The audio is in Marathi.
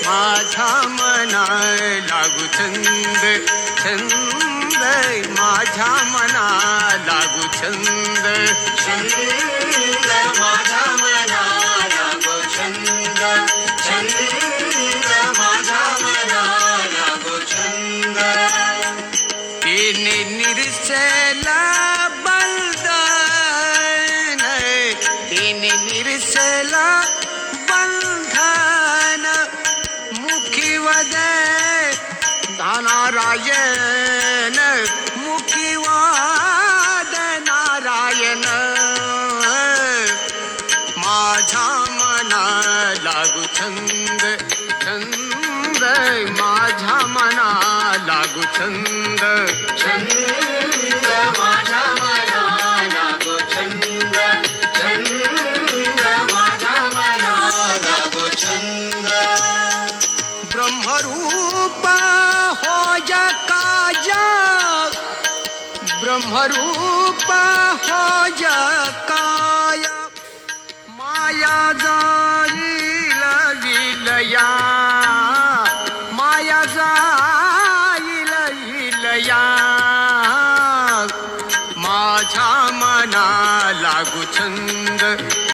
माझ्या मना लागू छंद छंद माझ्या मना लागू छंद छंद माझ्या मना लागो छंद छंद माझ्या मना लागो छंद तिने निरसला बंधन तिने निरसला बंधन मुखी वदे नारायण मुखी वाद नारायण माझ्या मना लागू छंद छंद माझ्या मना लागू छंद छंद माझ्या मना लागो छंद छंद माझ्या मना लागो छंद ब्रह्मरूप हो काज ब्रह्मरूप हो काय माया जाईल विलया माया जाईल विलया माझ्या मना लागू छंद